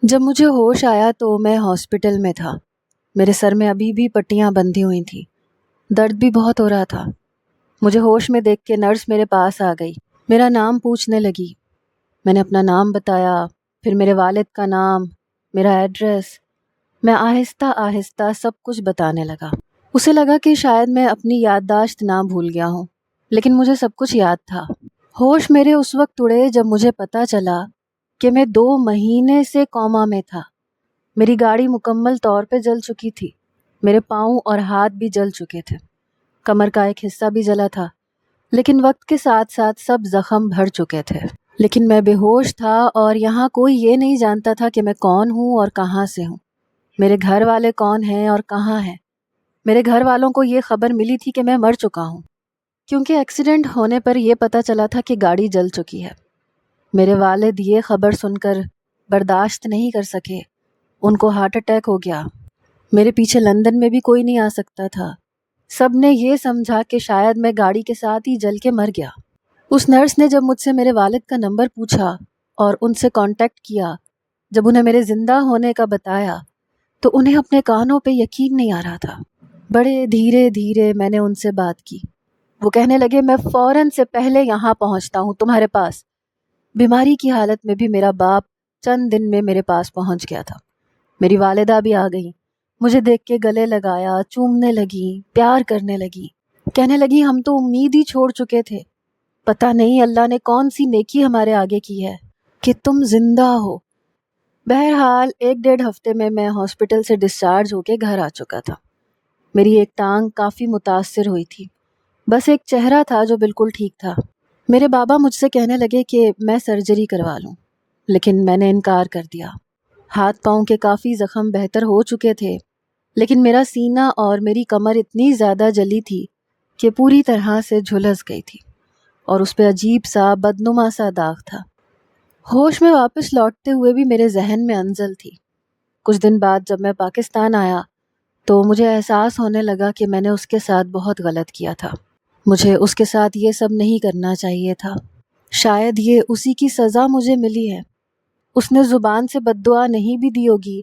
جب مجھے ہوش آیا تو میں ہاسپٹل میں تھا۔ میرے سر میں ابھی بھی پٹیاں بندھی ہوئی تھیں، درد بھی بہت ہو رہا تھا۔ مجھے ہوش میں دیکھ کے نرس میرے پاس آ گئی، میرا نام پوچھنے لگی۔ میں نے اپنا نام بتایا، پھر میرے والد کا نام، میرا ایڈریس۔ میں آہستہ آہستہ سب کچھ بتانے لگا۔ اسے لگا کہ شاید میں اپنی یادداشت نہ بھول گیا ہوں، لیکن مجھے سب کچھ یاد تھا۔ ہوش میرے اس وقت اڑے جب مجھے پتہ چلا کہ میں 2 مہینے سے کوما میں تھا۔ میری گاڑی مکمل طور پہ جل چکی تھی، میرے پاؤں اور ہاتھ بھی جل چکے تھے، کمر کا ایک حصہ بھی جلا تھا، لیکن وقت کے ساتھ ساتھ سب زخم بھر چکے تھے۔ لیکن میں بے ہوش تھا اور یہاں کوئی یہ نہیں جانتا تھا کہ میں کون ہوں اور کہاں سے ہوں، میرے گھر والے کون ہیں اور کہاں ہیں۔ میرے گھر والوں کو یہ خبر ملی تھی کہ میں مر چکا ہوں، کیونکہ ایکسیڈنٹ ہونے پر یہ پتہ چلا تھا کہ گاڑی جل چکی ہے۔ میرے والد یہ خبر سن کر برداشت نہیں کر سکے، ان کو ہارٹ اٹیک ہو گیا۔ میرے پیچھے لندن میں بھی کوئی نہیں آ سکتا تھا۔ سب نے یہ سمجھا کہ شاید میں گاڑی کے ساتھ ہی جل کے مر گیا۔ اس نرس نے جب مجھ سے میرے والد کا نمبر پوچھا اور ان سے کانٹیکٹ کیا، جب انہیں میرے زندہ ہونے کا بتایا تو انہیں اپنے کانوں پہ یقین نہیں آ رہا تھا۔ بڑے دھیرے دھیرے میں نے ان سے بات کی۔ وہ کہنے لگے، میں فوراً سے پہلے یہاں پہنچتا ہوں تمہارے پاس۔ بیماری کی حالت میں بھی میرا باپ چند دن میں میرے پاس پہنچ گیا تھا۔ میری والدہ بھی آ گئیں، مجھے دیکھ کے گلے لگایا، چومنے لگی، پیار کرنے لگی، کہنے لگی ہم تو امید ہی چھوڑ چکے تھے، پتہ نہیں اللہ نے کون سی نیکی ہمارے آگے کی ہے کہ تم زندہ ہو۔ بہرحال 1-1.5 ہفتے میں ہاسپٹل سے ڈسچارج ہو کے گھر آ چکا تھا۔ میری ایک ٹانگ کافی متاثر ہوئی تھی، بس ایک چہرہ تھا جو بالکل ٹھیک تھا۔ میرے بابا مجھ سے کہنے لگے کہ میں سرجری کروا لوں، لیکن میں نے انکار کر دیا۔ ہاتھ پاؤں کے کافی زخم بہتر ہو چکے تھے، لیکن میرا سینہ اور میری کمر اتنی زیادہ جلی تھی کہ پوری طرح سے جھلس گئی تھی اور اس پہ عجیب سا بدنما سا داغ تھا۔ ہوش میں واپس لوٹتے ہوئے بھی میرے ذہن میں انزل تھی۔ کچھ دن بعد جب میں پاکستان آیا تو مجھے احساس ہونے لگا کہ میں نے اس کے ساتھ بہت غلط کیا تھا۔ مجھے اس کے ساتھ یہ سب نہیں کرنا چاہیے تھا۔ شاید یہ اسی کی سزا مجھے ملی ہے۔ اس نے زبان سے بد دعا نہیں بھی دی ہوگی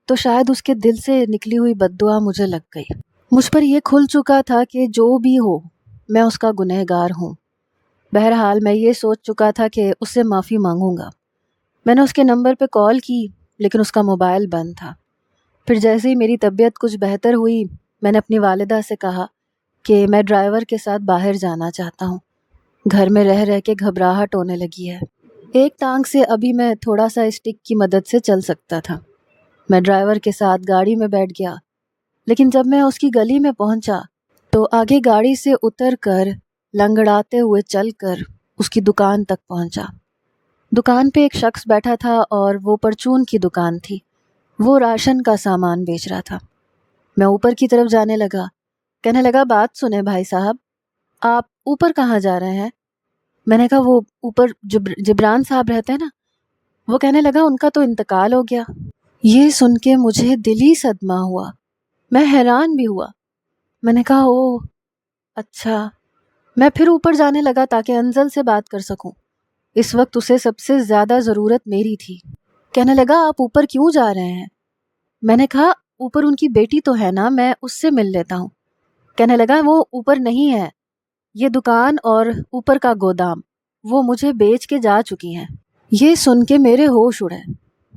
تو شاید اس کے دل سے نکلی ہوئی بد دعا مجھے لگ گئی۔ مجھ پر یہ کھل چکا تھا کہ جو بھی ہو میں اس کا گنہگار ہوں۔ بہرحال میں یہ سوچ چکا تھا کہ اس سے معافی مانگوں گا۔ میں نے اس کے نمبر پہ کال کی، لیکن اس کا موبائل بند تھا۔ پھر جیسے ہی میری طبیعت کچھ بہتر ہوئی، میں نے اپنی والدہ سے کہا کہ میں ڈرائیور کے ساتھ باہر جانا چاہتا ہوں، گھر میں رہ رہ کے گھبراہٹ ہونے لگی ہے۔ ایک ٹانگ سے ابھی میں تھوڑا سا اسٹک کی مدد سے چل سکتا تھا۔ میں ڈرائیور کے ساتھ گاڑی میں بیٹھ گیا، لیکن جب میں اس کی گلی میں پہنچا تو آگے گاڑی سے اتر کر لنگڑاتے ہوئے چل کر اس کی دکان تک پہنچا۔ دکان پہ ایک شخص بیٹھا تھا اور وہ پرچون کی دکان تھی، وہ راشن کا سامان بیچ رہا تھا۔ میں اوپر کی طرف جانے لگا، کہنے لگا بات سنیں بھائی صاحب، آپ اوپر کہاں جا رہے ہیں؟ میں نے کہا وہ اوپر جبران صاحب رہتے ہیں نا۔ وہ کہنے لگا ان کا تو انتقال ہو گیا۔ یہ سن کے مجھے دلی صدمہ ہوا، میں حیران بھی ہوا۔ میں نے کہا اوہ اچھا۔ میں پھر اوپر جانے لگا تاکہ انزل سے بات کر سکوں، اس وقت اسے سب سے زیادہ ضرورت میری تھی۔ کہنے لگا آپ اوپر کیوں جا رہے ہیں؟ میں نے کہا اوپر ان کی بیٹی تو ہے نا، میں اس سے مل لیتا ہوں۔ کہنے لگا وہ اوپر نہیں ہے، یہ دکان اور اوپر کا گودام وہ مجھے بیچ کے جا چکی ہیں۔ یہ سن کے میرے ہوش اڑے،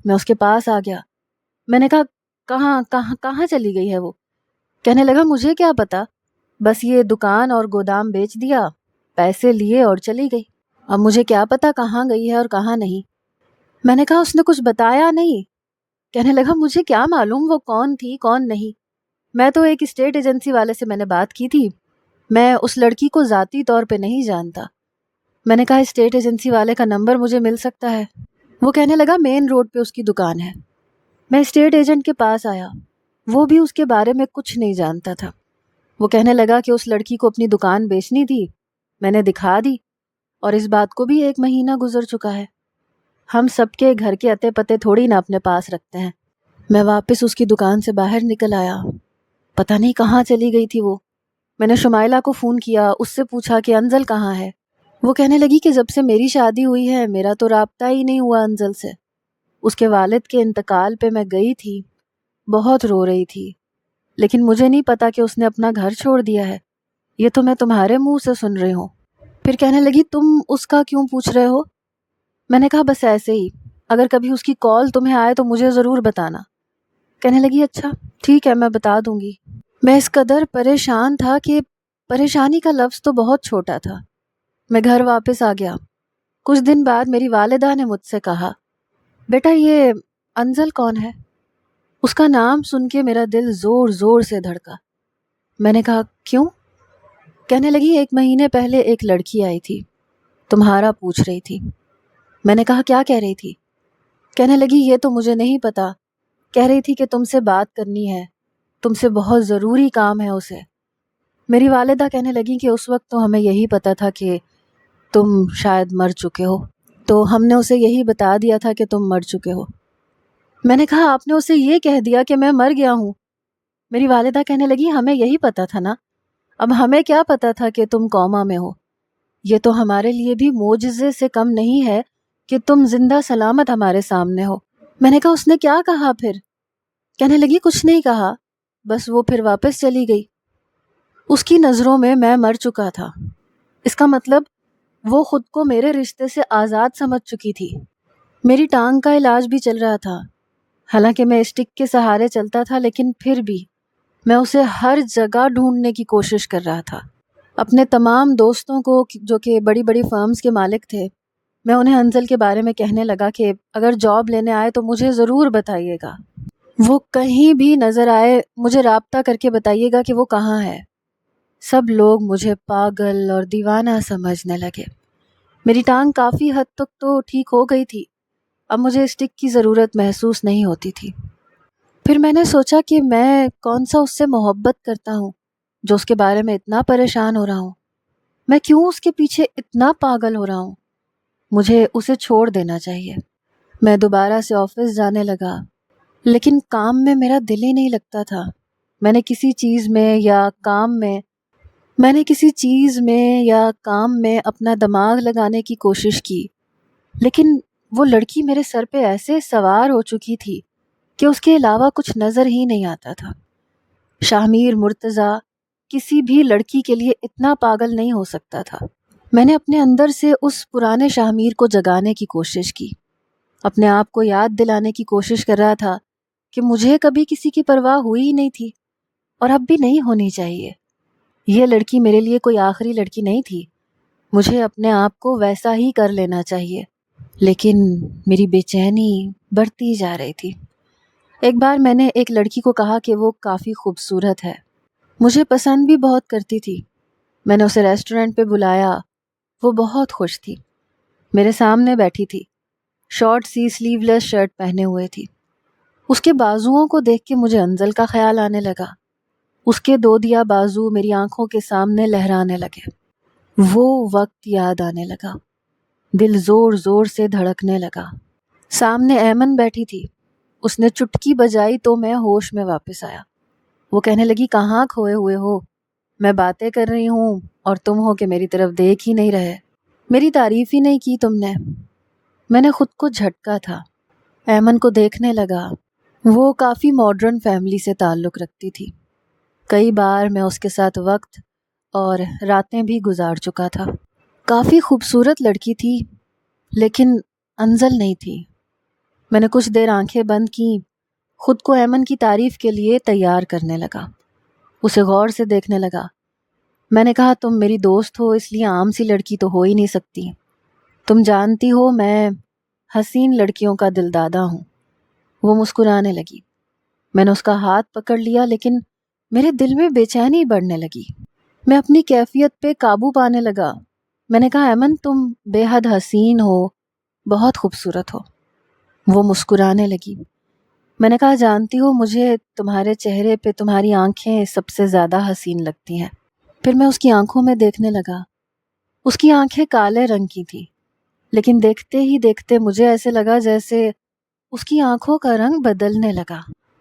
میں اس کے پاس آ گیا۔ میں نے کہا کہاں چلی گئی ہے وہ؟ کہنے لگا مجھے کیا پتا، بس یہ دکان اور گودام بیچ دیا، پیسے لیے اور چلی گئی، اب مجھے کیا پتا کہاں گئی ہے اور کہاں نہیں۔ میں نے کہا اس نے کچھ بتایا نہیں؟ کہنے لگا مجھے کیا معلوم وہ کون تھی کون نہیں، میں تو ایک اسٹیٹ ایجنسی والے سے میں نے بات کی تھی، میں اس لڑکی کو ذاتی طور پہ نہیں جانتا۔ میں نے کہا اسٹیٹ ایجنسی والے کا نمبر مجھے مل سکتا ہے؟ وہ کہنے لگا مین روڈ پہ اس کی دکان ہے۔ میں اسٹیٹ ایجنٹ کے پاس آیا، وہ بھی اس کے بارے میں کچھ نہیں جانتا تھا۔ وہ کہنے لگا کہ اس لڑکی کو اپنی دکان بیچنی تھی، میں نے دکھا دی، اور اس بات کو بھی 1 مہینہ گزر چکا ہے۔ ہم سب کے گھر کے اتے پتے تھوڑی نہ اپنے پاس رکھتے ہیں۔ میں واپس اس کی دکان سے باہر نکل آیا، پتہ نہیں کہاں چلی گئی تھی وہ۔ میں نے شمائلہ کو فون کیا، اس سے پوچھا کہ انزل کہاں ہے۔ وہ کہنے لگی کہ جب سے میری شادی ہوئی ہے میرا تو رابطہ ہی نہیں ہوا انزل سے، اس کے والد کے انتقال پہ میں گئی تھی، بہت رو رہی تھی، لیکن مجھے نہیں پتا کہ اس نے اپنا گھر چھوڑ دیا ہے، یہ تو میں تمہارے منہ سے سن رہی ہوں۔ پھر کہنے لگی تم اس کا کیوں پوچھ رہے ہو؟ میں نے کہا بس ایسے ہی، اگر کبھی اس کی کال تمہیں آئے تو مجھے ضرور بتانا۔ کہنے لگی اچھا ٹھیک ہے، میں بتا دوں گی۔ میں اس قدر پریشان تھا کہ پریشانی کا لفظ تو بہت چھوٹا تھا۔ میں گھر واپس آ گیا۔ کچھ دن بعد میری والدہ نے مجھ سے کہا، بیٹا یہ انزل کون ہے؟ اس کا نام سن کے میرا دل زور زور سے دھڑکا۔ میں نے کہا کیوں؟ کہنے لگی 1 مہینے پہلے ایک لڑکی آئی تھی، تمہارا پوچھ رہی تھی۔ میں نے کہا کیا کہہ رہی تھی؟ کہنے لگی یہ تو مجھے نہیں پتا، کہہ رہی تھی کہ تم سے بات کرنی ہے، تم سے بہت ضروری کام ہے اسے۔ میری والدہ کہنے لگی کہ اس وقت تو ہمیں یہی پتا تھا کہ تم شاید مر چکے ہو، تو ہم نے اسے یہی بتا دیا تھا کہ تم مر چکے ہو۔ میں نے کہا آپ نے اسے یہ کہہ دیا کہ میں مر گیا ہوں؟ میری والدہ کہنے لگی ہمیں یہی پتا تھا نا، اب ہمیں کیا پتا تھا کہ تم کوما میں ہو؟ یہ تو ہمارے لیے بھی معجزے سے کم نہیں ہے کہ تم زندہ سلامت ہمارے سامنے ہو۔ میں نے کہا اس نے کیا کہا پھر؟ کہنے لگی کچھ نہیں کہا، بس وہ پھر واپس چلی گئی۔ اس کی نظروں میں مر چکا تھا، اس کا مطلب وہ خود کو میرے رشتے سے آزاد سمجھ چکی تھی۔ میری ٹانگ کا علاج بھی چل رہا تھا، حالانکہ میں اسٹک کے سہارے چلتا تھا، لیکن پھر بھی میں اسے ہر جگہ ڈھونڈنے کی کوشش کر رہا تھا۔ اپنے تمام دوستوں کو جو کہ بڑی بڑی فرمز کے مالک تھے، میں انہیں انزل کے بارے میں کہنے لگا کہ اگر جاب لینے آئے تو مجھے ضرور بتائیے گا، وہ کہیں بھی نظر آئے مجھے رابطہ کر کے بتائیے گا کہ وہ کہاں ہے۔ سب لوگ مجھے پاگل اور دیوانہ سمجھنے لگے۔ میری ٹانگ کافی حد تک تو ٹھیک ہو گئی تھی، اب مجھے اسٹک کی ضرورت محسوس نہیں ہوتی تھی۔ پھر میں نے سوچا کہ میں کون سا اس سے محبت کرتا ہوں جو اس کے بارے میں اتنا پریشان ہو رہا ہوں؟ میں کیوں اس کے پیچھے اتنا پاگل ہو رہا ہوں؟ مجھے اسے چھوڑ دینا چاہیے۔ میں دوبارہ سے آفس جانے لگا، لیکن کام میں میرا دل ہی نہیں لگتا تھا۔ میں نے کسی چیز میں یا کام میں اپنا دماغ لگانے کی کوشش کی، لیکن وہ لڑکی میرے سر پہ ایسے سوار ہو چکی تھی کہ اس کے علاوہ کچھ نظر ہی نہیں آتا تھا۔ شاہمیر مرتضیٰ کسی بھی لڑکی کے لیے اتنا پاگل نہیں ہو سکتا تھا۔ میں نے اپنے اندر سے اس پرانے شاہمیر کو جگانے کی کوشش کی، اپنے آپ کو یاد دلانے کی کوشش کر رہا تھا کہ مجھے کبھی کسی کی پرواہ ہوئی ہی نہیں تھی اور اب بھی نہیں ہونی چاہیے۔ یہ لڑکی میرے لیے کوئی آخری لڑکی نہیں تھی، مجھے اپنے آپ کو ویسا ہی کر لینا چاہیے، لیکن میری بے چینی بڑھتی جا رہی تھی۔ ایک بار میں نے ایک لڑکی کو کہا کہ وہ کافی خوبصورت ہے، مجھے پسند بھی بہت کرتی تھی۔ میں نے اسے ریسٹورنٹ پہ بلایا، وہ بہت خوش تھی، میرے سامنے بیٹھی تھی، شارٹ سی سلیو لیس شرٹ پہنے ہوئے تھی۔ اس کے بازوؤں کو دیکھ کے مجھے انزل کا خیال آنے لگا، اس کے دودیا بازو میری آنکھوں کے سامنے لہرانے لگے، وہ وقت یاد آنے لگا، دل زور زور سے دھڑکنے لگا۔ سامنے ایمن بیٹھی تھی، اس نے چٹکی بجائی تو میں ہوش میں واپس آیا۔ وہ کہنے لگی کہاں کھوئے ہوئے ہو؟ میں باتیں کر رہی ہوں اور تم ہو کہ میری طرف دیکھ ہی نہیں رہے، میری تعریف ہی نہیں کی تم نے۔ میں نے خود کو جھٹکا تھا، ایمن کو دیکھنے لگا۔ وہ کافی ماڈرن فیملی سے تعلق رکھتی تھی، کئی بار میں اس کے ساتھ وقت اور راتیں بھی گزار چکا تھا۔ کافی خوبصورت لڑکی تھی، لیکن انزل نہیں تھی۔ میں نے کچھ دیر آنکھیں بند کی، خود کو ایمن کی تعریف کے لیے تیار کرنے لگا، اسے غور سے دیکھنے لگا۔ میں نے کہا تم میری دوست ہو، اس لیے عام سی لڑکی تو ہو ہی نہیں سکتی، تم جانتی ہو میں حسین لڑکیوں کا دلدادہ ہوں۔ وہ مسکرانے لگی۔ میں نے اس کا ہاتھ پکڑ لیا، لیکن میرے دل میں بے چینی بڑھنے لگی۔ میں اپنی کیفیت پہ قابو پانے لگا۔ میں نے کہا ایمن تم بے حد حسین ہو، بہت خوبصورت ہو۔ وہ مسکرانے لگی۔ میں نے کہا جانتی ہو مجھے تمہارے چہرے پہ تمہاری آنکھیں سب سے زیادہ حسین لگتی ہیں۔ پھر میں اس کی آنکھوں میں دیکھنے لگا۔ اس کی آنکھیں کالے رنگ کی تھی، لیکن دیکھتے ہی دیکھتے مجھے ایسے لگا جیسے اس کی آنکھوں کا رنگ بدلنے لگا۔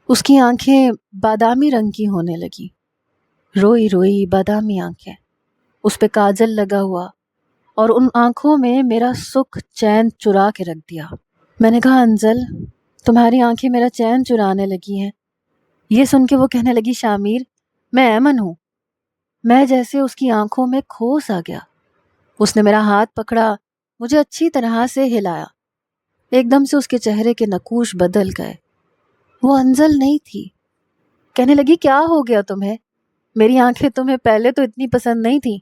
اس کی آنکھیں بادامی رنگ کی ہونے لگی، روئی روئی بادامی آنکھیں، اس پہ کاجل لگا ہوا، اور ان آنکھوں میں میرا سکھ چین چرا کے رکھ دیا۔ میں نے کہا انزل تمہاری آنکھیں میرا چین چرانے لگی ہیں۔ یہ سن کے وہ کہنے لگی، شامیر میں ایمن ہوں۔ میں جیسے اس کی آنکھوں میں کھوس آ گیا۔ اس نے میرا ہاتھ پکڑا، مجھے اچھی طرح سے ہلایا۔ ایک دم سے اس کے چہرے کے نقوش بدل گئے۔ وہ انزل نہیں تھی۔ کہنے لگی، کیا ہو گیا تمہیں؟ میری آنکھیں تمہیں پہلے تو اتنی پسند نہیں تھیں،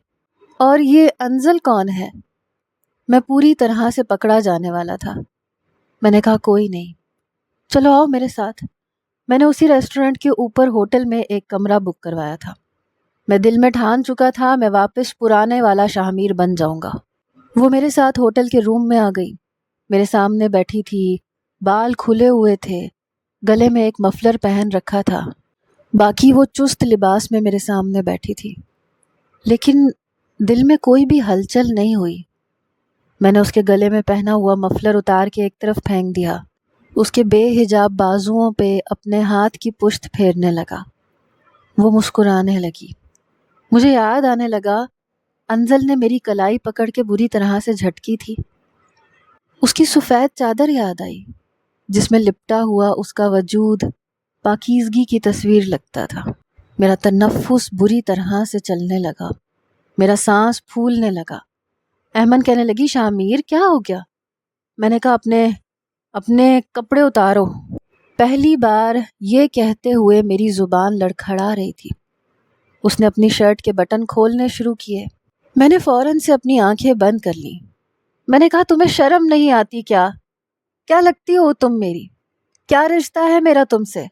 اور یہ انزل کون ہے؟ میں پوری طرح سے پکڑا جانے والا تھا۔ میں نے کہا، کوئی نہیں، چلو آؤ میرے ساتھ۔ میں نے اسی ریسٹورنٹ کے اوپر ہوٹل میں ایک کمرہ بک کروایا تھا۔ میں دل میں ٹھان چکا تھا میں واپس پرانے والا شاہمیر بن جاؤں گا۔ وہ میرے ساتھ ہوٹل کے روم میں آ گئی، میرے سامنے بیٹھی تھی، بال کھلے ہوئے تھے، گلے میں ایک مفلر پہن رکھا تھا، باقی وہ چست لباس میں میرے سامنے بیٹھی تھی، لیکن دل میں کوئی بھی ہلچل نہیں ہوئی۔ میں نے اس کے گلے میں پہنا ہوا مفلر اتار کے ایک طرف پھینک دیا، اس کے بے حجاب بازوؤں پہ اپنے ہاتھ کی پشت پھیرنے لگا۔ وہ مسکرانے لگی۔ مجھے یاد آنے لگا انزل نے میری کلائی پکڑ کے بری طرح سے جھٹکی تھی۔ اس کی سفید چادر یاد آئی جس میں لپٹا ہوا اس کا وجود پاکیزگی کی تصویر لگتا تھا۔ میرا تنفس بری طرح سے چلنے لگا، میرا سانس پھولنے لگا۔ ایمن کہنے لگی، شامیر کیا ہو گیا؟ میں نے کہا، اپنے کپڑے اتارو۔ پہلی بار یہ کہتے ہوئے میری زبان لڑکھڑا رہی تھی۔ اس نے اپنی شرٹ کے بٹن کھولنے شروع کیے۔ میں نے فوراً سے اپنی آنکھیں بند کر لیں۔ میں نے کہا، تمہیں شرم نہیں آتی کیا؟ کیا لگتی ہو تم میری؟ کیا رشتہ ہے میرا تم سے؟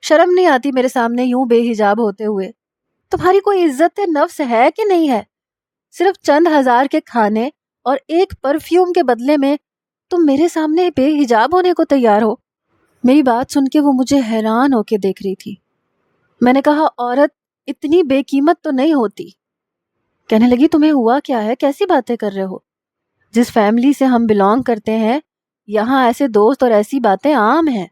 شرم نہیں آتی میرے سامنے یوں بے حجاب ہوتے ہوئے؟ تمہاری کوئی عزت نفس ہے کہ نہیں ہے؟ صرف چند ہزار کے کھانے اور ایک پرفیوم کے بدلے میں تم میرے سامنے بے حجاب ہونے کو تیار ہو؟ میری بات سن کے وہ مجھے حیران ہو کے دیکھ رہی تھی۔ میں نے کہا، عورت اتنی بے قیمت تو نہیں ہوتی۔ کہنے لگی، تمہیں ہوا کیا ہے؟ کیسی باتیں کر رہے ہو؟ جس فیملی سے ہم بلانگ کرتے ہیں یہاں ایسے دوست اور ایسی باتیں عام ہیں۔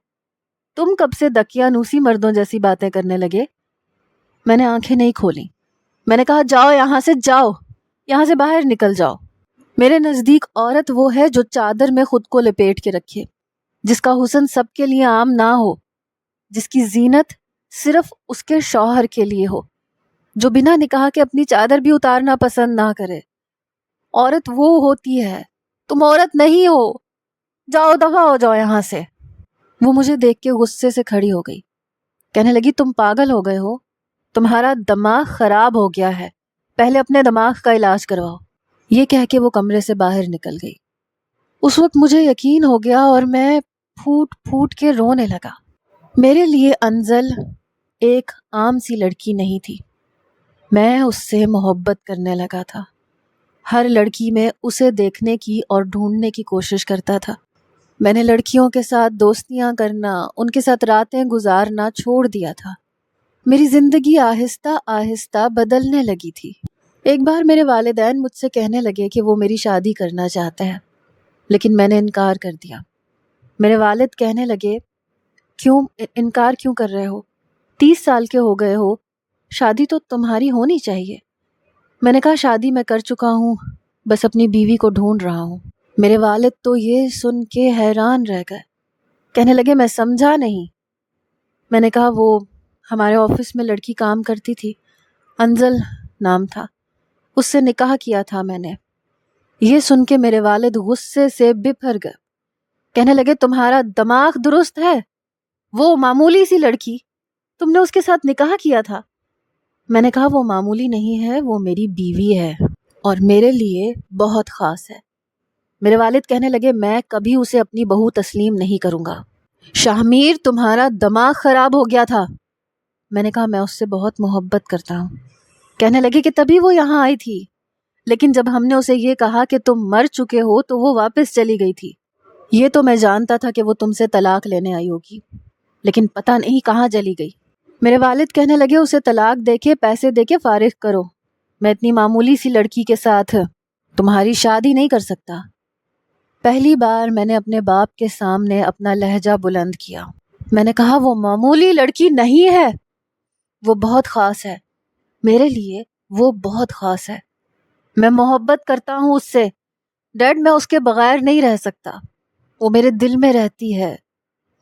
تم کب سے دقیانوسی مردوں جیسی باتیں کرنے لگے؟ میں نے آنکھیں نہیں کھولیں۔ میں نے کہا، جاؤ یہاں سے، جاؤ یہاں سے، باہر نکل جاؤ۔ میرے نزدیک عورت وہ ہے جو چادر میں خود کو لپیٹ کے رکھے، جس کا حسن سب کے لیے عام نہ ہو، جس کی زینت صرف اس کے شوہر کے لیے ہو، جو بنا نکاح کے اپنی چادر بھی اتارنا پسند نہ کرے۔ عورت وہ ہوتی ہے، تم عورت نہیں ہو، جاؤ دفع ہو جاؤ یہاں سے۔ وہ مجھے دیکھ کے غصے سے کھڑی ہو گئی، کہنے لگی، تم پاگل ہو گئے ہو، تمہارا دماغ خراب ہو گیا ہے، پہلے اپنے دماغ کا علاج کرواؤ۔ یہ کہہ کے وہ کمرے سے باہر نکل گئی۔ اس وقت مجھے یقین ہو گیا اور میں پھوٹ پھوٹ کے رونے لگا۔ میرے لیے انزل ایک عام سی لڑکی نہیں تھی، میں اس سے محبت کرنے لگا تھا۔ ہر لڑکی میں اسے دیکھنے کی اور ڈھونڈنے کی کوشش کرتا تھا۔ میں نے لڑکیوں کے ساتھ دوستیاں کرنا، ان کے ساتھ راتیں گزارنا چھوڑ دیا تھا۔ میری زندگی آہستہ آہستہ بدلنے لگی تھی۔ ایک بار میرے والدین مجھ سے کہنے لگے کہ وہ میری شادی کرنا چاہتے ہیں، لیکن میں نے انکار کر دیا۔ میرے والد کہنے لگے، کیوں انکار کیوں کر رہے ہو؟ 30 سال کے ہو گئے ہو، شادی تو تمہاری ہونی چاہیے۔ میں نے کہا، شادی میں کر چکا ہوں، بس اپنی بیوی کو ڈھونڈ رہا ہوں۔ میرے والد تو یہ سن کے حیران رہ گئے، کہنے لگے، میں سمجھا نہیں۔ میں نے کہا، وہ ہمارے آفس میں لڑکی کام کرتی تھی، انزل نام تھا، اس سے نکاح کیا تھا میں نے۔ یہ سن کے میرے والد غصے سے بپھر گئے، کہنے لگے، تمہارا دماغ درست ہے؟ وہ معمولی سی لڑکی، تم نے اس کے ساتھ نکاح کیا تھا؟ میں نے کہا، وہ معمولی نہیں ہے، وہ میری بیوی ہے اور میرے لیے بہت خاص ہے۔ میرے والد کہنے لگے، میں کبھی اسے اپنی بہو تسلیم نہیں کروں گا۔ شاہمیر، تمہارا دماغ خراب ہو گیا تھا۔ میں نے کہا، میں اس سے بہت محبت کرتا ہوں۔ کہنے لگے کہ تبھی وہ یہاں آئی تھی، لیکن جب ہم نے اسے یہ کہا کہ تم مر چکے ہو تو وہ واپس چلی گئی تھی۔ یہ تو میں جانتا تھا کہ وہ تم سے طلاق لینے آئی ہوگی، لیکن پتہ نہیں کہاں چلی گئی۔ میرے والد کہنے لگے، اسے طلاق دے کے پیسے دے کے فارغ کرو، میں اتنی معمولی سی لڑکی کے ساتھ تمہاری شادی نہیں کر سکتا۔ پہلی بار میں نے اپنے باپ کے سامنے اپنا لہجہ بلند کیا۔ میں نے کہا، وہ معمولی لڑکی نہیں ہے، وہ بہت خاص ہے، میرے لیے وہ بہت خاص ہے۔ میں محبت کرتا ہوں اس سے، ڈیڈ، میں اس کے بغیر نہیں رہ سکتا، وہ میرے دل میں رہتی ہے،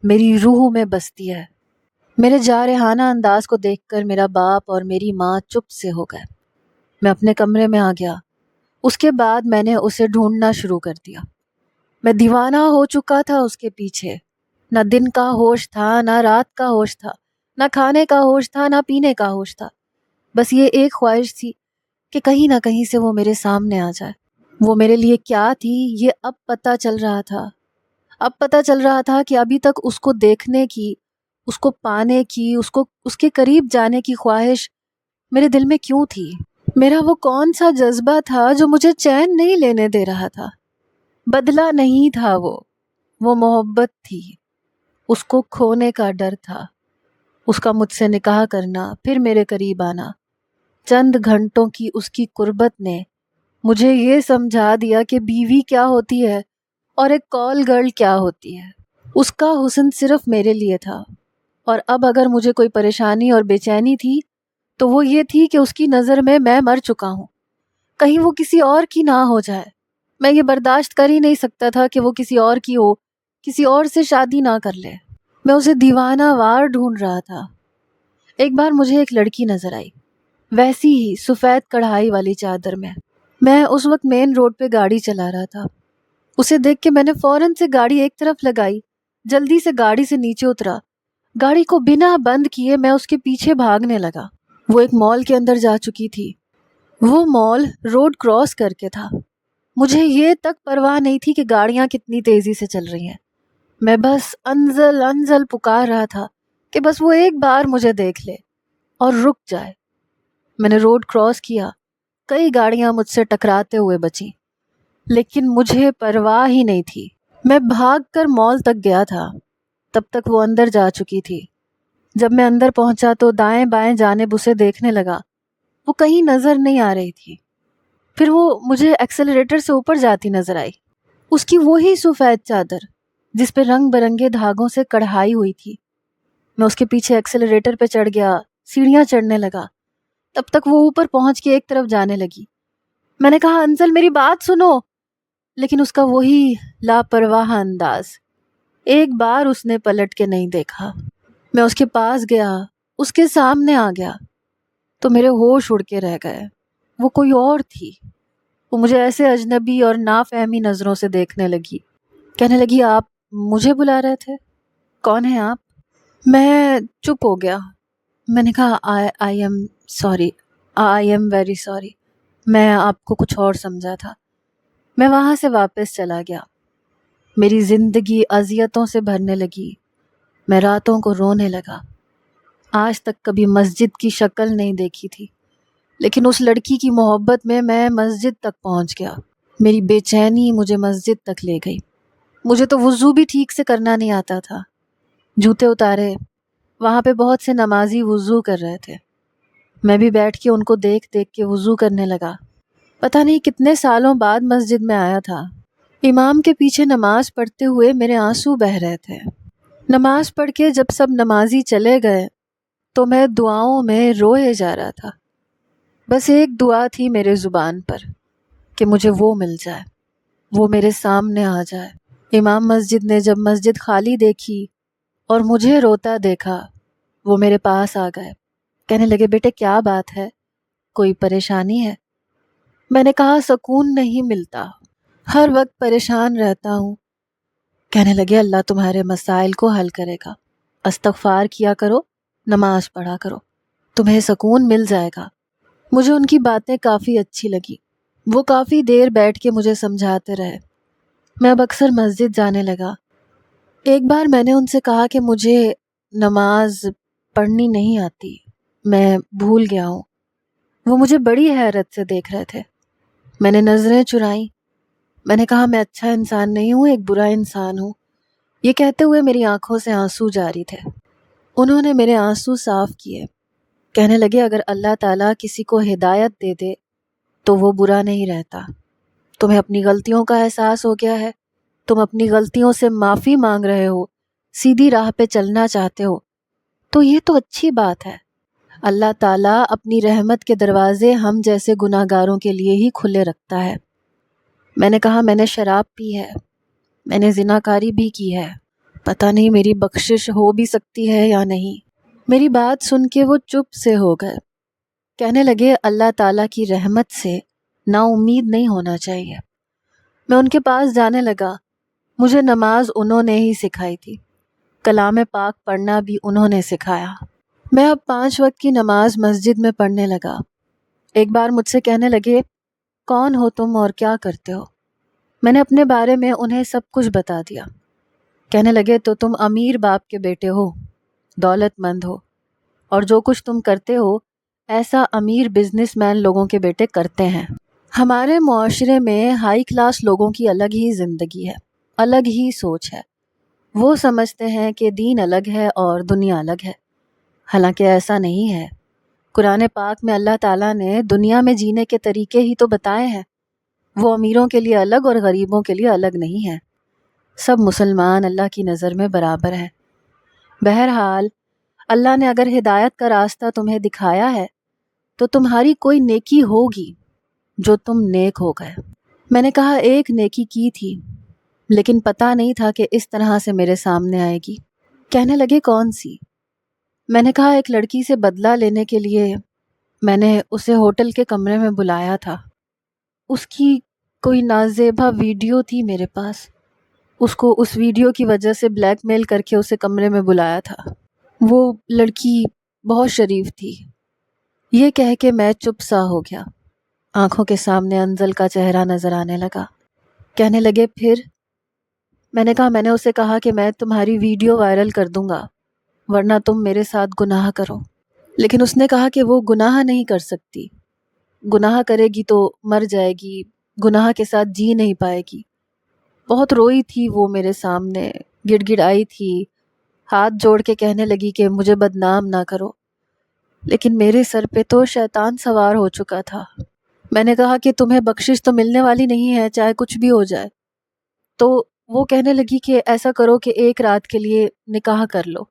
میری روح میں بستی ہے۔ میرے جارحانہ انداز کو دیکھ کر میرا باپ اور میری ماں چپ سے ہو گئے۔ میں اپنے کمرے میں آ گیا۔ اس کے بعد میں نے اسے ڈھونڈنا شروع کر دیا۔ میں دیوانہ ہو چکا تھا اس کے پیچھے۔ نہ دن کا ہوش تھا، نہ رات کا ہوش تھا، نہ کھانے کا ہوش تھا، نہ پینے کا ہوش تھا۔ بس یہ ایک خواہش تھی کہ کہیں نہ کہیں سے وہ میرے سامنے آ جائے۔ وہ میرے لیے کیا تھی یہ اب پتہ چل رہا تھا۔ اب پتہ چل رہا تھا کہ ابھی تک اس کو دیکھنے کی، اس کو پانے کی، اس کے قریب جانے کی خواہش میرے دل میں کیوں تھی۔ میرا وہ کون سا جذبہ تھا جو مجھے چین نہیں لینے دے رہا تھا۔ بدلہ نہیں تھا وہ محبت تھی۔ اس کو کھونے کا ڈر تھا۔ اس کا مجھ سے نکاح کرنا، پھر میرے قریب آنا۔ چند گھنٹوں کی اس کی قربت نے مجھے یہ سمجھا دیا کہ بیوی کیا ہوتی ہے اور ایک کال گرل کیا ہوتی ہے۔ اس کا حسن صرف میرے لیے تھا، اور اب اگر مجھے کوئی پریشانی اور بے چینی تھی تو وہ یہ تھی کہ اس کی نظر میں مر چکا ہوں۔ کہیں وہ کسی اور کی نہ ہو جائے۔ میں یہ برداشت کر ہی نہیں سکتا تھا کہ وہ کسی اور کی ہو، کسی اور سے شادی نہ کر لے۔ میں اسے دیوانہ وار ڈھونڈ رہا تھا۔ ایک بار مجھے ایک لڑکی نظر آئی، ویسی ہی سفید کڑھائی والی چادر میں۔ میں اس وقت مین روڈ پہ گاڑی چلا رہا تھا۔ اسے دیکھ کے میں نے فوراً سے گاڑی ایک طرف لگائی، جلدی سے گاڑی سے نیچے اترا۔ گاڑی کو بنا بند کیے میں اس کے پیچھے بھاگنے لگا۔ وہ ایک مال کے اندر جا چکی تھی۔ وہ مال روڈ کراس کر کے تھا۔ مجھے یہ تک پرواہ نہیں تھی کہ گاڑیاں کتنی تیزی سے چل رہی ہیں۔ میں بس انزل انزل پکار رہا تھا کہ بس وہ ایک بار مجھے دیکھ لے اور رک جائے۔ میں نے روڈ کراس کیا۔ کئی گاڑیاں مجھ سے ٹکراتے ہوئے بچیں، لیکن مجھے پرواہ ہی نہیں تھی۔ میں بھاگ کر مال تک گیا تھا۔ تب تک وہ اندر جا چکی تھی۔ جب میں اندر پہنچا تو دائیں بائیں جانب اسے دیکھنے لگا۔ وہ کہیں نظر نہیں آ رہی تھی۔ پھر وہ مجھے ایکسلریٹر سے اوپر جاتی نظر آئی۔ اس کی وہی سفید چادر جس پہ رنگ برنگے دھاگوں سے کڑھائی ہوئی تھی۔ میں اس کے پیچھے ایکسلریٹر پہ چڑھ گیا، سیڑھیاں چڑھنے لگا۔ تب تک وہ اوپر پہنچ کے ایک طرف جانے لگی۔ میں نے کہا، انزل میری بات سنو، لیکن اس کا وہی لاپرواہ انداز۔ ایک بار اس نے پلٹ کے نہیں دیکھا۔ میں اس کے پاس گیا، اس کے سامنے آ گیا تو میرے ہوش اڑ کے رہ گئے۔ وہ کوئی اور تھی۔ وہ مجھے ایسے اجنبی اور نافہمی نظروں سے دیکھنے لگی۔ کہنے لگی، آپ مجھے بلا رہے تھے؟ کون ہیں آپ؟ میں چپ ہو گیا۔ میں نے کہا، آئی ایم ویری سوری، میں آپ کو کچھ اور سمجھا تھا۔ میں وہاں سے واپس چلا گیا۔ میری زندگی اذیتوں سے بھرنے لگی۔ میں راتوں کو رونے لگا۔ آج تک کبھی مسجد کی شکل نہیں دیکھی تھی، لیکن اس لڑکی کی محبت میں مسجد تک پہنچ گیا۔ میری بے چینی مجھے مسجد تک لے گئی۔ مجھے تو وضو بھی ٹھیک سے کرنا نہیں آتا تھا۔ جوتے اتارے، وہاں پہ بہت سے نمازی وضو کر رہے تھے۔ میں بھی بیٹھ کے ان کو دیکھ دیکھ کے وضو کرنے لگا۔ پتہ نہیں کتنے سالوں بعد مسجد میں آیا تھا۔ امام کے پیچھے نماز پڑھتے ہوئے میرے آنسو بہہ رہے تھے۔ نماز پڑھ کے جب سب نمازی چلے گئے تو میں دعاؤں میں روئے جا رہا تھا۔ بس ایک دعا تھی میرے زبان پر کہ مجھے وہ مل جائے، وہ میرے سامنے آ جائے۔ امام مسجد نے جب مسجد خالی دیکھی اور مجھے روتا دیکھا، وہ میرے پاس آ گئے۔ کہنے لگے، بیٹے کیا بات ہے، کوئی پریشانی ہے؟ میں نے کہا، سکون نہیں ملتا، ہر وقت پریشان رہتا ہوں۔ کہنے لگے، اللہ تمہارے مسائل کو حل کرے گا، استغفار کیا کرو، نماز پڑھا کرو، تمہیں سکون مل جائے گا۔ مجھے ان کی باتیں کافی اچھی لگی۔ وہ کافی دیر بیٹھ کے مجھے سمجھاتے رہے۔ میں اب اکثر مسجد جانے لگا۔ ایک بار میں نے ان سے کہا کہ مجھے نماز پڑھنی نہیں آتی، میں بھول گیا ہوں۔ وہ مجھے بڑی حیرت سے دیکھ رہے تھے۔ میں نے نظریں چرائیں۔ میں نے کہا، میں اچھا انسان نہیں ہوں، ایک برا انسان ہوں۔ یہ کہتے ہوئے میری آنکھوں سے آنسو جاری تھے۔ انہوں نے میرے آنسو صاف کیے۔ کہنے لگے، اگر اللہ تعالیٰ کسی کو ہدایت دے دے تو وہ برا نہیں رہتا۔ تمہیں اپنی غلطیوں کا احساس ہو گیا ہے، تم اپنی غلطیوں سے معافی مانگ رہے ہو، سیدھی راہ پہ چلنا چاہتے ہو، تو یہ تو اچھی بات ہے۔ اللہ تعالیٰ اپنی رحمت کے دروازے ہم جیسے گناہ گاروں کے لیے ہی کھلے رکھتا ہے۔ میں نے کہا، میں نے شراب پی ہے، میں نے زناکاری بھی کی ہے، پتہ نہیں میری بخشش ہو بھی سکتی ہے یا نہیں۔ میری بات سن کے وہ چپ سے ہو گئے۔ کہنے لگے اللہ تعالیٰ کی رحمت سے نا امید نہیں ہونا چاہیے۔ میں ان کے پاس جانے لگا۔ مجھے نماز انہوں نے ہی سکھائی تھی، کلام پاک پڑھنا بھی انہوں نے سکھایا۔ میں اب 5 وقت کی نماز مسجد میں پڑھنے لگا۔ ایک بار مجھ سے کہنے لگے کون ہو تم اور کیا کرتے ہو؟ میں نے اپنے بارے میں انہیں سب کچھ بتا دیا۔ کہنے لگے تو تم امیر باپ کے بیٹے ہو، دولت مند ہو، اور جو کچھ تم کرتے ہو ایسا امیر بزنس مین لوگوں کے بیٹے کرتے ہیں۔ ہمارے معاشرے میں ہائی کلاس لوگوں کی الگ ہی زندگی ہے، الگ ہی سوچ ہے۔ وہ سمجھتے ہیں کہ دین الگ ہے اور دنیا الگ ہے، حالانکہ ایسا نہیں ہے۔ قرآن پاک میں اللہ تعالیٰ نے دنیا میں جینے کے طریقے ہی تو بتائے ہیں۔ وہ امیروں کے لیے الگ اور غریبوں کے لیے الگ نہیں ہے۔ سب مسلمان اللہ کی نظر میں برابر ہیں۔ بہرحال اللہ نے اگر ہدایت کا راستہ تمہیں دکھایا ہے تو تمہاری کوئی نیکی ہوگی جو تم نیک ہو گئے۔ میں نے کہا ایک نیکی کی تھی، لیکن پتہ نہیں تھا کہ اس طرح سے میرے سامنے آئے گی۔ کہنے لگے کون سی؟ میں نے کہا ایک لڑکی سے بدلہ لینے کے لیے میں نے اسے ہوٹل کے کمرے میں بلایا تھا۔ اس کی کوئی نازیبا ویڈیو تھی میرے پاس، اس کو اس ویڈیو کی وجہ سے بلیک میل کر کے اسے کمرے میں بلایا تھا۔ وہ لڑکی بہت شریف تھی۔ یہ کہہ کے میں چپ سا ہو گیا۔ آنکھوں کے سامنے انزل کا چہرہ نظر آنے لگا۔ کہنے لگے پھر؟ میں نے کہا میں نے اسے کہا کہ میں تمہاری ویڈیو وائرل کر دوں گا ورنہ تم میرے ساتھ گناہ کرو، لیکن اس نے کہا کہ وہ گناہ نہیں کر سکتی، گناہ کرے گی تو مر جائے گی، گناہ کے ساتھ جی نہیں پائے گی۔ بہت روئی تھی وہ میرے سامنے، گڑ گڑ آئی تھی، ہاتھ جوڑ کے کہنے لگی کہ مجھے بدنام نہ کرو، لیکن میرے سر پہ تو شیطان سوار ہو چکا تھا۔ میں نے کہا کہ تمہیں بخشش تو ملنے والی نہیں ہے چاہے کچھ بھی ہو جائے۔ تو وہ کہنے لگی کہ ایسا کرو کہ ایک رات کے لیے نکاح کر لو،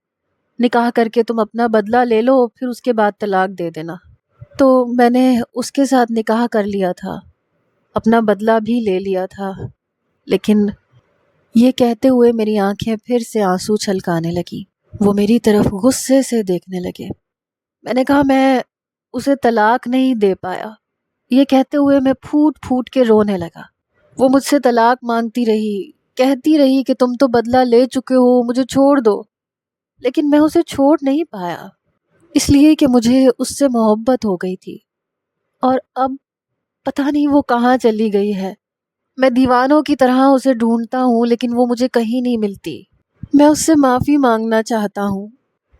نکاح کر کے تم اپنا بدلہ لے لو، پھر اس کے بعد طلاق دے دینا۔ تو میں نے اس کے ساتھ نکاح کر لیا تھا، اپنا بدلہ بھی لے لیا تھا، لیکن یہ کہتے ہوئے میری آنکھیں پھر سے آنسو چھلکانے لگی۔ وہ میری طرف غصے سے دیکھنے لگے۔ میں نے کہا میں اسے طلاق نہیں دے پایا۔ یہ کہتے ہوئے میں پھوٹ پھوٹ کے رونے لگا۔ وہ مجھ سے طلاق مانگتی رہی، کہتی رہی کہ تم تو بدلہ لے چکے ہو، مجھے چھوڑ دو، لیکن میں اسے چھوڑ نہیں پایا، اس لیے کہ مجھے اس سے محبت ہو گئی تھی، اور اب پتہ نہیں وہ کہاں چلی گئی ہے۔ میں دیوانوں کی طرح اسے ڈھونڈتا ہوں لیکن وہ مجھے کہیں نہیں ملتی۔ میں اس سے معافی مانگنا چاہتا ہوں۔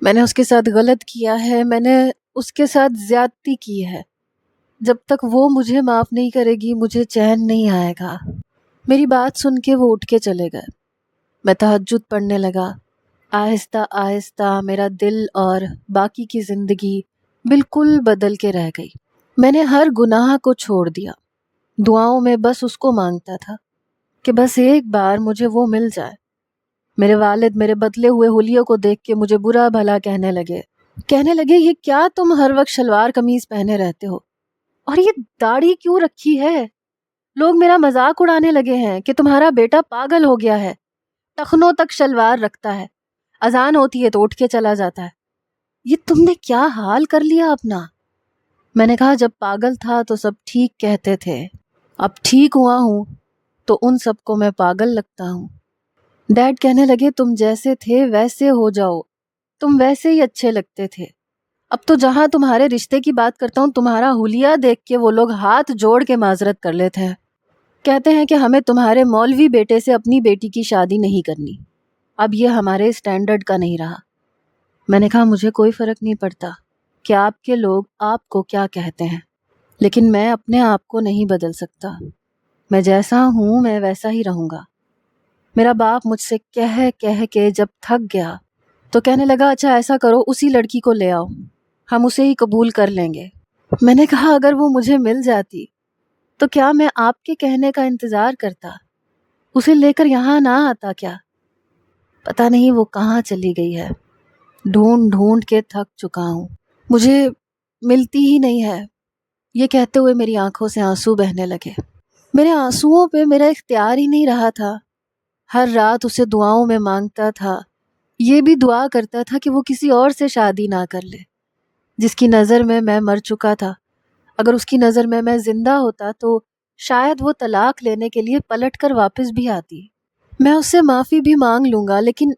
میں نے اس کے ساتھ غلط کیا ہے، میں نے اس کے ساتھ زیادتی کی ہے۔ جب تک وہ مجھے معاف نہیں کرے گی مجھے چین نہیں آئے گا۔ میری بات سن کے وہ اٹھ کے چلے گئے۔ میں تہجد پڑھنے لگا۔ آہستہ آہستہ میرا دل اور باقی کی زندگی بالکل بدل کے رہ گئی۔ میں نے ہر گناہ کو چھوڑ دیا۔ دعاؤں میں بس اس کو مانگتا تھا کہ بس ایک بار مجھے وہ مل جائے۔ میرے والد میرے بدلے ہوئے حلیوں کو دیکھ کے مجھے برا بھلا کہنے لگے یہ کیا تم ہر وقت شلوار قمیض پہنے رہتے ہو، اور یہ داڑھی کیوں رکھی ہے؟ لوگ میرا مذاق اڑانے لگے ہیں کہ تمہارا بیٹا پاگل ہو گیا ہے، ٹخنوں تک شلوار رکھتا ہے، اذان ہوتی ہے تو اٹھ کے چلا جاتا ہے۔ یہ تم نے کیا حال کر لیا اپنا؟ میں نے کہا جب پاگل تھا تو سب ٹھیک کہتے تھے، اب ٹھیک ہوا ہوں تو ان سب کو میں پاگل لگتا ہوں۔ ڈیڈ کہنے لگے تم جیسے تھے ویسے ہو جاؤ، تم ویسے ہی اچھے لگتے تھے۔ اب تو جہاں تمہارے رشتے کی بات کرتا ہوں تمہارا حلیہ دیکھ کے وہ لوگ ہاتھ جوڑ کے معذرت کر لیتے ہیں، کہتے ہیں کہ ہمیں تمہارے مولوی بیٹے سے اپنی بیٹی کی شادی نہیں کرنی، اب یہ ہمارے اسٹینڈرڈ کا نہیں رہا۔ میں نے کہا مجھے کوئی فرق نہیں پڑتا کہ آپ کے لوگ آپ کو کیا کہتے ہیں، لیکن میں اپنے آپ کو نہیں بدل سکتا، میں جیسا ہوں میں ویسا ہی رہوں گا۔ میرا باپ مجھ سے کہہ کے جب تھک گیا تو کہنے لگا اچھا ایسا کرو اسی لڑکی کو لے آؤ، ہم اسے ہی قبول کر لیں گے۔ میں نے کہا اگر وہ مجھے مل جاتی تو کیا میں آپ کے کہنے کا انتظار کرتا، اسے لے کر یہاں نہ آتا کیا؟ پتہ نہیں وہ کہاں چلی گئی ہے، ڈھونڈ ڈھونڈ کے تھک چکا ہوں، مجھے ملتی ہی نہیں ہے۔ یہ کہتے ہوئے میری آنکھوں سے آنسو بہنے لگے۔ میرے آنسوؤں پہ میرا اختیار ہی نہیں رہا تھا۔ ہر رات اسے دعاؤں میں مانگتا تھا، یہ بھی دعا کرتا تھا کہ وہ کسی اور سے شادی نہ کر لے، جس کی نظر میں مر چکا تھا۔ اگر اس کی نظر میں زندہ ہوتا تو شاید وہ طلاق لینے کے لیے پلٹ کر واپس بھی آتی۔ میں اس سے معافی بھی مانگ لوں گا، لیکن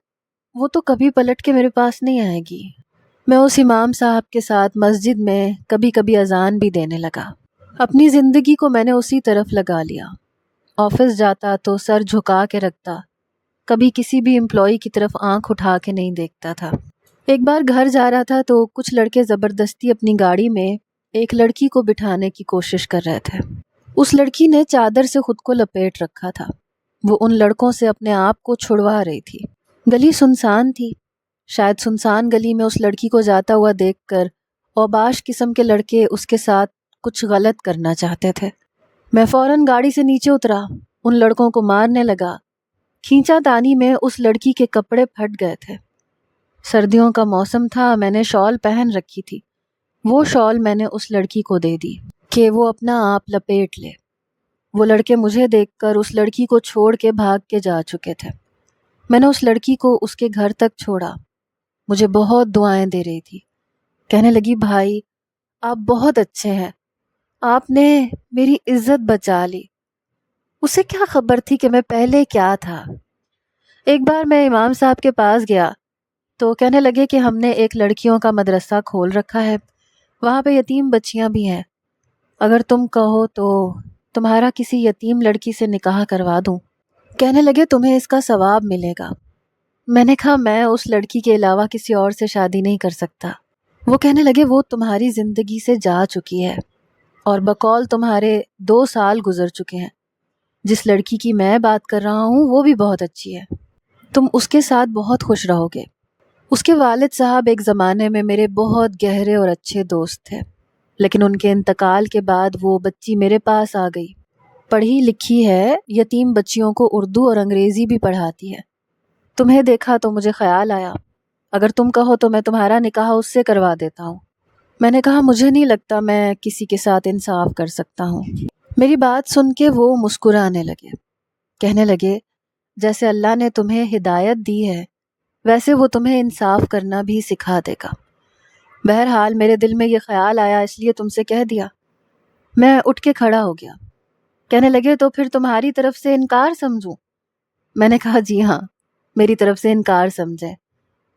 وہ تو کبھی پلٹ کے میرے پاس نہیں آئے گی۔ میں اس امام صاحب کے ساتھ مسجد میں کبھی کبھی اذان بھی دینے لگا۔ اپنی زندگی کو میں نے اسی طرف لگا لیا۔ آفس جاتا تو سر جھکا کے رکھتا، کبھی کسی بھی امپلائی کی طرف آنکھ اٹھا کے نہیں دیکھتا تھا۔ ایک بار گھر جا رہا تھا تو کچھ لڑکے زبردستی اپنی گاڑی میں ایک لڑکی کو بٹھانے کی کوشش کر رہے تھے۔ اس لڑکی نے چادر سے خود کو لپیٹ رکھا تھا۔ وہ ان لڑکوں سے اپنے آپ کو چھڑوا رہی تھی۔ گلی سنسان تھی۔ شاید سنسان گلی میں اس لڑکی کو جاتا ہوا دیکھ کر اوباش قسم کے لڑکے اس کے ساتھ کچھ غلط کرنا چاہتے تھے۔ میں فوراً گاڑی سے نیچے اترا، ان لڑکوں کو مارنے لگا۔ کھینچا تانی میں اس لڑکی کے کپڑے پھٹ گئے تھے۔ سردیوں کا موسم تھا، میں نے شال پہن رکھی تھی۔ وہ شال میں نے اس لڑکی کو دے دی کہ وہ اپنا آپ لپیٹ لے۔ وہ لڑکے مجھے دیکھ کر اس لڑکی کو چھوڑ کے بھاگ کے جا چکے تھے۔ میں نے اس لڑکی کو اس کے گھر تک چھوڑا۔ مجھے بہت دعائیں دے رہی تھی۔ کہنے لگی، بھائی آپ بہت اچھے ہیں، آپ نے میری عزت بچا لی۔ اسے کیا خبر تھی کہ میں پہلے کیا تھا۔ ایک بار میں امام صاحب کے پاس گیا تو کہنے لگے کہ ہم نے ایک لڑکیوں کا مدرسہ کھول رکھا ہے، وہاں پہ یتیم بچیاں بھی ہیں، اگر تم کہو تو تمہارا کسی یتیم لڑکی سے نکاح کروا دوں۔ کہنے لگے تمہیں اس کا ثواب ملے گا۔ میں نے کہا میں اس لڑکی کے علاوہ کسی اور سے شادی نہیں کر سکتا۔ وہ کہنے لگے وہ تمہاری زندگی سے جا چکی ہے اور بقول تمہارے 2 سال گزر چکے ہیں۔ جس لڑکی کی میں بات کر رہا ہوں وہ بھی بہت اچھی ہے، تم اس کے ساتھ بہت خوش رہو گے۔ اس کے والد صاحب ایک زمانے میں میرے بہت گہرے اور اچھے دوست تھے، لیکن ان کے انتقال کے بعد وہ بچی میرے پاس آ گئی۔ پڑھی لکھی ہے، یتیم بچیوں کو اردو اور انگریزی بھی پڑھاتی ہے۔ تمہیں دیکھا تو مجھے خیال آیا، اگر تم کہو تو میں تمہارا نکاح اس سے کروا دیتا ہوں۔ میں نے کہا مجھے نہیں لگتا میں کسی کے ساتھ انصاف کر سکتا ہوں۔ میری بات سن کے وہ مسکرانے لگے، کہنے لگے جیسے اللہ نے تمہیں ہدایت دی ہے ویسے وہ تمہیں انصاف کرنا بھی سکھا دے گا۔ بہرحال میرے دل میں یہ خیال آیا، اس لیے تم سے کہہ دیا۔ میں اٹھ کے کھڑا ہو گیا۔ کہنے لگے تو پھر تمہاری طرف سے انکار سمجھوں؟ میں نے کہا جی ہاں، میری طرف سے انکار سمجھے،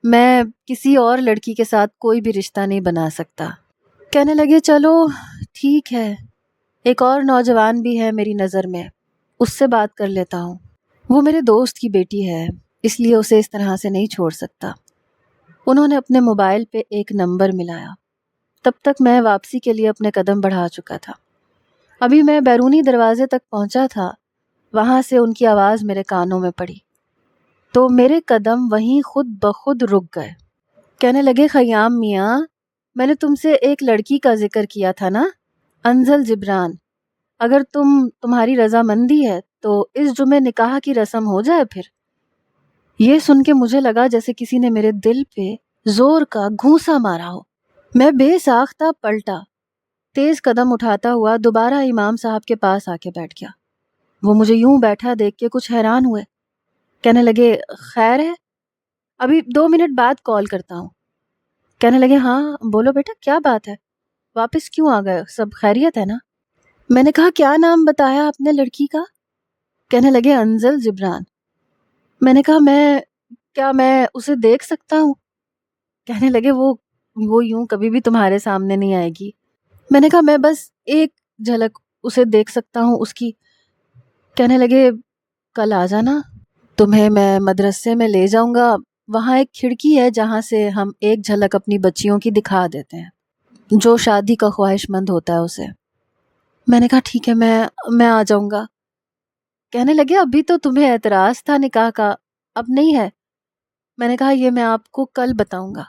میں کسی اور لڑکی کے ساتھ کوئی بھی رشتہ نہیں بنا سکتا۔ کہنے لگے چلو ٹھیک ہے، ایک اور نوجوان بھی ہے میری نظر میں، اس سے بات کر لیتا ہوں، وہ میرے دوست کی بیٹی ہے، اس لیے اسے اس طرح سے نہیں چھوڑ سکتا۔ انہوں نے اپنے موبائل پہ ایک نمبر ملایا۔ تب تک میں واپسی کے لیے اپنے قدم بڑھا چکا تھا۔ ابھی میں بیرونی دروازے تک پہنچا تھا، وہاں سے ان کی آواز میرے کانوں میں پڑی تو میرے قدم وہیں خود بخود رک گئے۔ کہنے لگے خیام میاں، میں نے تم سے ایک لڑکی کا ذکر کیا تھا نا، انزل جبران، اگر تمہاری رضامندی ہے تو اس جمعے نکاح کی رسم ہو جائے۔ پھر یہ سن کے مجھے لگا جیسے کسی نے میرے دل پہ زور کا گھونسا مارا ہو۔ میں بے ساختہ پلٹا، تیز قدم اٹھاتا ہوا دوبارہ امام صاحب کے پاس آ کے بیٹھ گیا۔ وہ مجھے یوں بیٹھا دیکھ کے کچھ حیران ہوئے۔ کہنے لگے خیر ہے، ابھی 2 منٹ بعد کال کرتا ہوں۔ کہنے لگے ہاں بولو بیٹا کیا بات ہے، واپس کیوں آ گئے، سب خیریت ہے نا؟ میں نے کہا کیا نام بتایا آپ نے لڑکی کا؟ کہنے لگے انزل جبران۔ میں نے کہا کیا میں اسے دیکھ سکتا ہوں؟ کہنے لگے وہ یوں کبھی بھی تمہارے سامنے نہیں آئے گی۔ میں نے کہا میں بس ایک جھلک اسے دیکھ سکتا ہوں اس کی۔ کہنے لگے کل آ جانا، تمہیں میں مدرسے میں لے جاؤں گا، وہاں ایک کھڑکی ہے جہاں سے ہم ایک جھلک اپنی بچیوں کی دکھا دیتے ہیں، جو شادی کا خواہش مند ہوتا ہے اسے۔ میں نے کہا ٹھیک ہے، میں آ جاؤں گا۔ کہنے لگے ابھی تو تمہیں اعتراض تھا نکاح کا، اب نہیں ہے۔ میں نے کہا یہ میں آپ کو کل بتاؤں گا۔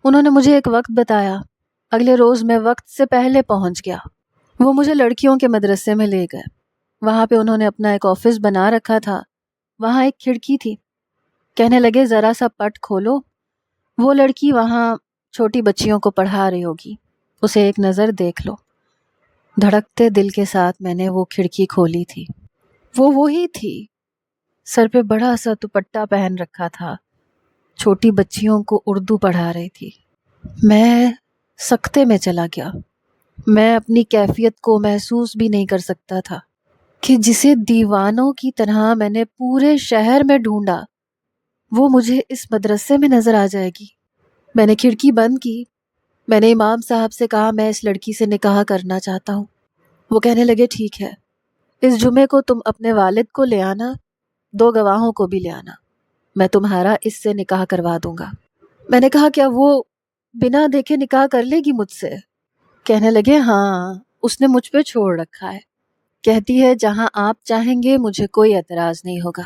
انہوں نے مجھے ایک وقت بتایا، اگلے روز میں وقت سے پہلے پہنچ گیا۔ وہ مجھے لڑکیوں کے مدرسے میں لے گئے۔ وہاں پہ انہوں نے اپنا ایک آفس بنا رکھا تھا، وہاں ایک کھڑکی تھی۔ کہنے لگے ذرا سا پٹ کھولو، وہ لڑکی وہاں چھوٹی بچیوں کو پڑھا رہی ہوگی، اسے ایک نظر دیکھ لو۔ دھڑکتے دل کے ساتھ میں نے وہ کھڑکی کھولی تھی۔ وہ وہی تھی، سر پہ بڑا سا دوپٹہ پہن رکھا تھا، چھوٹی بچیوں کو اردو پڑھا رہی تھی۔ میں سکتے میں چلا گیا۔ میں اپنی کیفیت کو محسوس بھی نہیں کر سکتا تھا کہ جسے دیوانوں کی طرح میں نے پورے شہر میں ڈھونڈا وہ مجھے اس مدرسے میں نظر آ جائے گی۔ میں نے کھڑکی بند کی۔ میں نے امام صاحب سے کہا میں اس لڑکی سے نکاح کرنا چاہتا ہوں۔ وہ کہنے لگے ٹھیک ہے، اس جمعے کو تم اپنے والد کو لے آنا، 2 گواہوں کو بھی لے آنا، میں تمہارا اس سے نکاح کروا دوں گا۔ میں نے کہا کیا وہ بنا دیکھے نکاح کر لے گی مجھ سے؟ کہنے لگے ہاں، اس نے مجھ پہ چھوڑ رکھا ہے، کہتی ہے جہاں آپ چاہیں گے مجھے کوئی اعتراض نہیں ہوگا۔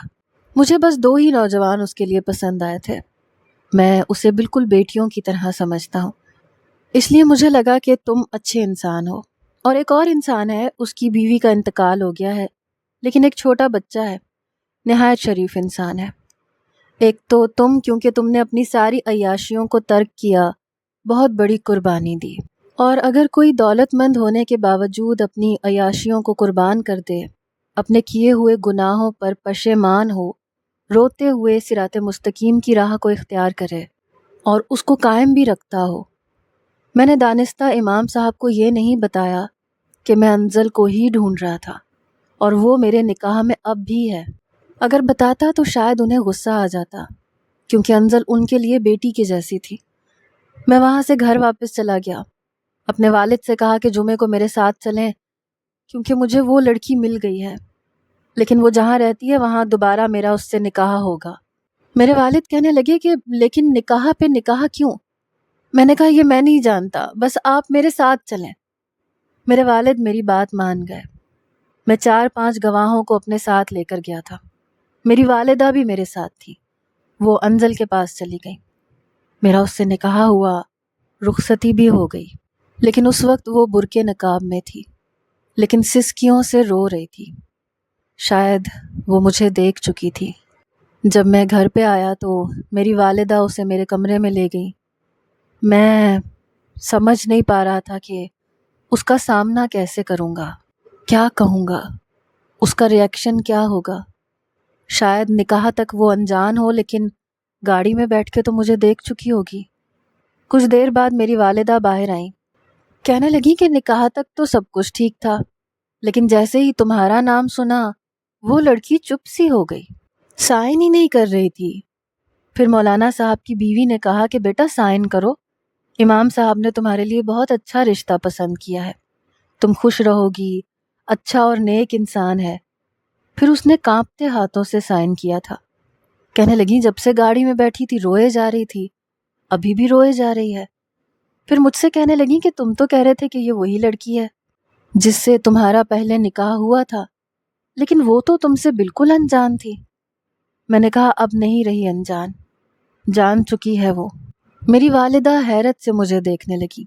مجھے بس 2 ہی نوجوان اس کے لیے پسند آئے تھے، میں اسے بالکل بیٹیوں کی طرح سمجھتا ہوں، اس لیے مجھے لگا کہ تم اچھے انسان ہو۔ اور ایک اور انسان ہے، اس کی بیوی کا انتقال ہو گیا ہے لیکن ایک چھوٹا بچہ ہے، نہایت شریف انسان ہے۔ ایک تو تم، کیونکہ تم نے اپنی ساری عیاشیوں کو ترک کیا، بہت بڑی قربانی دی، اور اگر کوئی دولت مند ہونے کے باوجود اپنی عیاشیوں کو قربان کر دے، اپنے کیے ہوئے گناہوں پر پشیمان ہو، روتے ہوئے صراط مستقیم کی راہ کو اختیار کرے اور اس کو قائم بھی رکھتا ہو۔ میں نے دانستہ امام صاحب کو یہ نہیں بتایا کہ میں انزل کو ہی ڈھونڈ رہا تھا اور وہ میرے نکاح میں اب بھی ہے۔ اگر بتاتا تو شاید انہیں غصہ آ جاتا، کیونکہ انزل ان کے لیے بیٹی کی جیسی تھی۔ میں وہاں سے گھر واپس چلا گیا، اپنے والد سے کہا کہ جمعے کو میرے ساتھ چلیں کیونکہ مجھے وہ لڑکی مل گئی ہے، لیکن وہ جہاں رہتی ہے وہاں دوبارہ میرا اس سے نکاح ہوگا۔ میرے والد کہنے لگے کہ لیکن نکاح پہ نکاح کیوں؟ میں نے کہا یہ میں نہیں جانتا، بس آپ میرے ساتھ چلیں۔ میرے والد میری بات مان گئے۔ میں 4-5 گواہوں کو اپنے ساتھ لے کر گیا تھا۔ میری والدہ بھی میرے ساتھ تھی۔ وہ انزل کے پاس چلی گئی، میرا اس سے نکاح ہوا، رخصتی بھی ہو گئی، لیکن اس وقت وہ برقع نقاب میں تھی، لیکن سسکیوں سے رو رہی تھی۔ شاید وہ مجھے دیکھ چکی تھی۔ جب میں گھر پہ آیا تو میری والدہ اسے میرے کمرے میں لے گئی۔ میں سمجھ نہیں پا رہا تھا کہ اس کا سامنا کیسے کروں گا، کیا کہوں گا، اس کا ری ایکشن کیا ہوگا۔ شاید نکاح تک وہ انجان ہو، لیکن گاڑی میں بیٹھ کے تو مجھے دیکھ چکی ہوگی۔ کچھ دیر بعد میری والدہ باہر آئیں، کہنے لگی کہ نکاح تک تو سب کچھ ٹھیک تھا، لیکن جیسے ہی تمہارا نام سنا وہ لڑکی چپ سی ہو گئی، سائن ہی نہیں کر رہی تھی۔ پھر مولانا صاحب کی بیوی نے کہا کہ بیٹا سائن کرو، امام صاحب نے تمہارے لیے بہت اچھا رشتہ پسند کیا ہے، تم خوش رہو گی، اچھا اور نیک انسان ہے۔ پھر اس نے کانپتے ہاتھوں سے سائن کیا تھا۔ کہنے لگی جب سے گاڑی میں بیٹھی تھی روئے جا رہی تھی، ابھی بھی روئے جا رہی ہے۔ پھر مجھ سے کہنے لگی کہ تم تو کہہ رہے تھے کہ یہ وہی لڑکی ہے جس سے تمہارا پہلے نکاح ہوا تھا، لیکن وہ تو تم سے بالکل انجان تھی۔ میں نے کہا اب نہیں رہی انجان، جان چکی ہے وہ۔ میری والدہ حیرت سے مجھے دیکھنے لگی،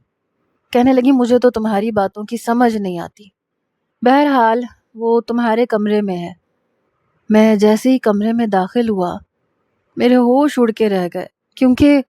کہنے لگی مجھے تو تمہاری باتوں کی سمجھ نہیں آتی، بہرحال وہ تمہارے کمرے میں ہے۔ میں جیسے ہی کمرے میں داخل ہوا میرے ہوش اڑ کے رہ گئے، کیونکہ